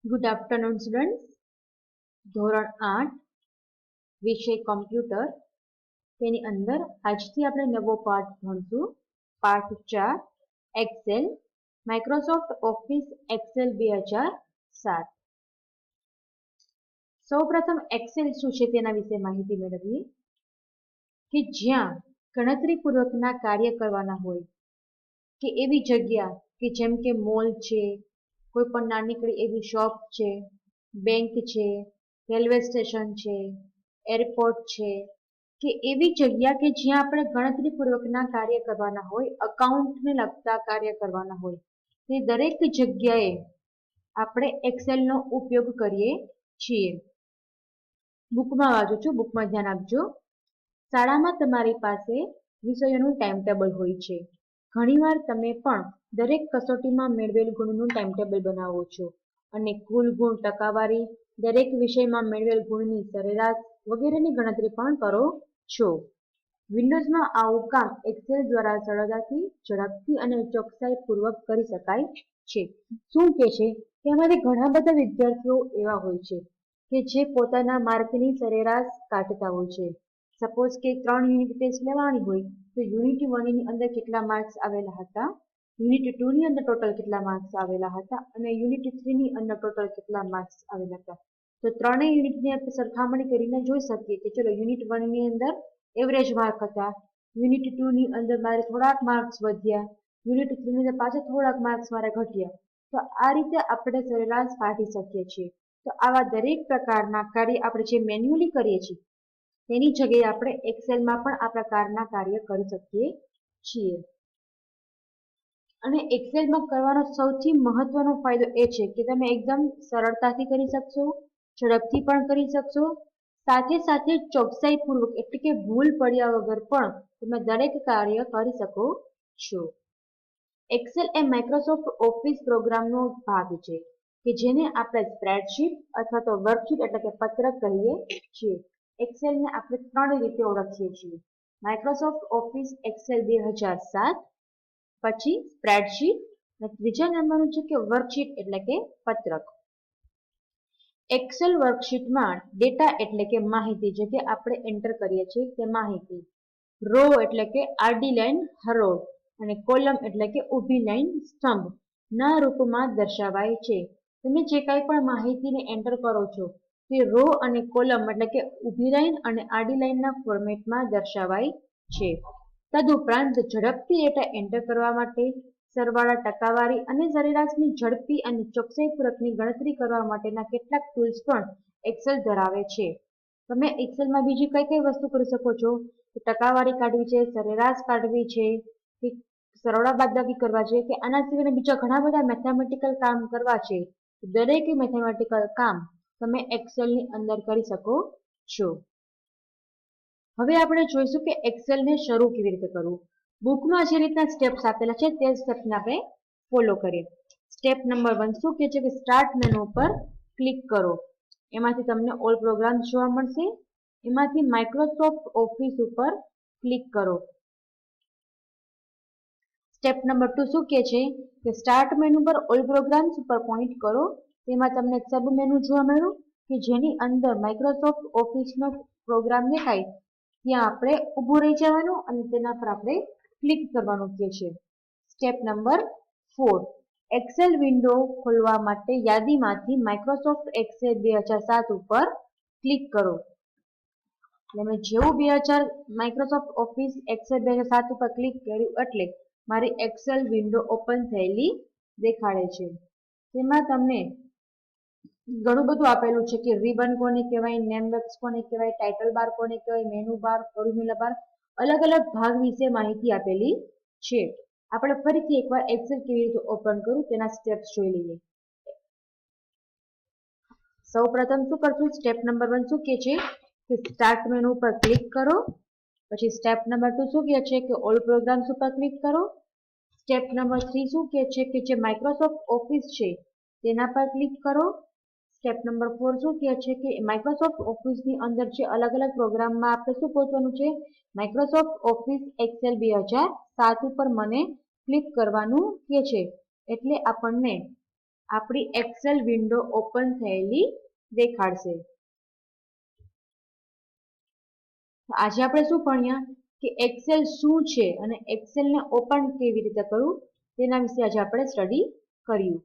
Good afternoon students. ધોરણ 8 વિષય computer, તેની અંદર આજથી આપણે નવો પાઠ ભણશું. પાઠ 4 એક્સેલ, માઇક્રોસોફ્ટ ઓફિસ એક્સેલ 2007. સૌપ્રથમ એક્સેલ શું છે તેના વિશે માહિતી મેળવીએ કે જ્યાં ગણતરીપૂર્વકના કાર્ય કરવાના હોય કે એવી જગ્યા કે જેમ કે મોલ છે, કોઈ પણ નાનકડી એવી શોપ છે, બેંક છે, રેલવે સ્ટેશન છે, એરપોર્ટ છે, કે એવી જગ્યા કે જ્યાં આપણે ગણતરીપૂર્વકના કાર્ય કરવાના હોય, અકાઉન્ટને લગતા કાર્ય કરવાના હોય, તે દરેક જગ્યાએ આપણે એક્સેલનો ઉપયોગ કરીએ છીએ. બુકમાં વાંચો છો, બુકમાં ધ્યાન આપજો. શાળામાં તમારી પાસે વિષયોનું ટાઈમ ટેબલ હોય છે. ઘણીવાર તમે પણ દરેક કસોટીમાં મેળવેલ ગુણનું ટાઈમ ટેબલ બનાવો છો અને કુલ ગુણ, ટકાવારી, દરેક વિષયમાં મેળવેલ ગુણની સરેરાશ વગેરેની ગણતરી પણ કરો છો. વિન્ડોઝમાં આવું કામ એક્સેલ દ્વારા સરળતાથી, ઝડપથી અને ચોકસાઈપૂર્વક કરી શકાય છે. શું કે છે કે આમાંથી ઘણા બધા વિદ્યાર્થીઓ એવા હોય છે કે જે પોતાના માર્કની સરેરાશ કાઢતા હોય છે. સપોઝ કે 3 યુનિટ ટેસ્ટ લેવાની હોય તો યુનિટ 1 ની અંદર કેટલા માર્ક્સ આવેલા હતા, યુનિટ 2 ની અંદર ટોટલ કેટલા માર્ક્સ આવેલા હતા અને યુનિટ 3 ની અંદર ટોટલ કેટલા માર્ક્સ આવેલા હતા. તો ત્રણેય યુનિટની આપણે સરખામણી કરીને જોઈ શકીએ કે ચલો યુનિટ 1 ની અંદર એવરેજ માર્ક હતા, યુનિટ 2 ની અંદર મારે થોડાક માર્ક્સ વધ્યા, યુનિટ 3 ની અંદર પાછા થોડાક માર્ક્સ મારે ઘટ્યા. તો આ રીતે આપણે સરેરાશ કાઢી શકીએ છીએ. તો આવા દરેક પ્રકારના કાર્ય આપણે જે મેન્યુઅલી કરીએ છીએ તેની જગ્યાએ આપણે એક્સેલમાં પણ આ પ્રકારના કાર્ય કરી શકીએ છીએ. અને એક્સેલમાં કરવાનો સૌથી મહત્વનો ફાયદો એ છે કે તમે એકદમ સરળતાથી કરી શકશો, ઝડપથી પણ કરી શકશો, સાથે સાથે ચોકસાઈપૂર્વક એટલે કે ભૂલ પડ્યા વગર પણ તમે દરેક કાર્ય કરી શકો છો. એક્સેલ એ માઇક્રોસોફ્ટ ઓફિસ પ્રોગ્રામનો ભાગ છે કે જેને આપણે સ્પ્રેડશીટ અથવા તો વર્કશીટ એટલે કે પત્રક કહીએ છીએ. એક્સેલને આપણે 3 રીતે ઓળખીએ છીએ: માઇક્રોસોફ્ટ ઓફિસ એક્સેલ 2007, પછી સ્પ્રેડશીટ અને ત્રીજા નંબરનું છે કે વર્કશીટ એટલે કે પત્રક. એક્સેલ વર્કશીટમાં ડેટા એટલે કે માહિતી જે કે આપણે એન્ટર કરીએ છીએ તે માહિતી, રો એટલે કે આડી લાઈન હરોળ અને કોલમ એટલે કે ઊભી લાઈન સ્તંભ ના રૂપમાં દર્શાવાય છે. તમે જે કાંઈ પણ માહિતીને એન્ટર કરો છો તે રો અને કોલમ એટલે કે ઊભી લાઈન અને આડી લાઈનના ફોર્મેટમાં દર્શાવાય છે. તદુપરાંત ઝડપથી ડેટા એન્ટર કરવા માટે સરવાળા, ટકાવારી અને સરેરાશની ઝડપી અને ચોકસાઈપૂર્વકની ગણતરી કરવા માટેના કેટલાક ટૂલ્સ પણ એક્સેલ ધરાવે છે. તમે એક્સેલમાં બીજી કઈ કઈ વસ્તુ કરી શકો છો? ટકાવારી કાઢવી છે, સરેરાશ કાઢવી છે, કે સરવાળા બાદબાકી કરવા છે, કે આના સિવાય બીજા ઘણા બધા મેથેમેટિકલ કામ કરવા છે. દરેક મેથેમેટિકલ કામ તમે એક્સેલની અંદર કરી શકો છો. હવે આપણે જોઈશું કે એક્સેલને શરૂ કેવી રીતે કરવું. બુકમાં જે રીતના સ્ટેપ્સ આપેલા છે તે સ્ટેપ્સને આપણે ફોલો કરીએ. સ્ટેપ નંબર 1 શું કહે છે કે સ્ટાર્ટ મેનુ પર ક્લિક કરો. એમાંથી તમને ઓલ પ્રોગ્રામ્સ જોવા મળશે. એમાંથી માઇક્રોસોફ્ટ ઓફિસ ઉપર ક્લિક કરો. સ્ટેપ નંબર 2 શું કહે છે કે સ્ટાર્ટ મેનુ પર ઓલ પ્રોગ્રામ્સ ઉપર પોઈન્ટ કરો. તેમાં તમને એક સબ મેનુ જોવા મળ્યું કે જેની અંદર માઇક્રોસોફ્ટ ઓફિસનો પ્રોગ્રામ દેખાય ત્યાં આપણે ઊભું રહી જવાનું અને તેના પર આપણે ક્લિક કરવાનું કહે છે. સ્ટેપ નંબર 4 એક્સેલ વિન્ડો ખોલવા માટે યાદીમાંથી માઇક્રોસોફ્ટ એક્સેલ 2007 ઉપર ક્લિક કરો. એટલે મેં જેવું માઇક્રોસોફ્ટ ઓફિસ એક્સેલ 2007 ઉપર ક્લિક કર્યું એટલે મારી એક્સેલ વિન્ડો ઓપન થયેલી દેખાડે છે. તેમાં તમને ઘણું બધું આપેલું છે કે રિબન કોને કહેવાય, નેમ બોક્સ કોને કહેવાય, ટાઇટલ બાર કોને કહેવાય, મેનુ બાર, ફોર્મ્યુલા બાર, અલગ અલગ ભાગ વિશે માહિતી આપેલી છે. આપણે ફરીથી એકવાર એક્સેલ કેવી રીતે ઓપન કરવું તેના સ્ટેપ્સ જોઈ લઈએ. સૌપ્રથમ શું કરશું? સ્ટેપ નંબર 1 શું કહે છે કે સ્ટાર્ટ મેનુ પર ક્લિક કરો. પછી સ્ટેપ નંબર 2 શું કહે છે કે ઓલ પ્રોગ્રામ્સ ઉપર ક્લિક કરો. સ્ટેપ નંબર 3 શું કહે છે કે જે માઇક્રોસોફ્ટ ઓફિસ છે તેના પર ક્લિક કરો. સ્ટેપ નંબર 4 શું કહે છે કે માઇક્રોસોફ્ટ ઓફિસની અંદર જે અલગ અલગ પ્રોગ્રામમાં આપણે શું પહોંચવાનું છે? માઇક્રોસોફ્ટ ઓફિસ એક્સેલ 2007 ઉપર મને ક્લિક કરવાનું કહે છે. એટલે આપણને આપણી એક્સેલ વિન્ડો ઓપન થયેલી દેખાડશે. આજે આપણે શું ભણ્યા કે એક્સેલ શું છે અને એક્સેલને ઓપન કેવી રીતે કરવું તેના વિશે આજે આપણે સ્ટડી કર્યું.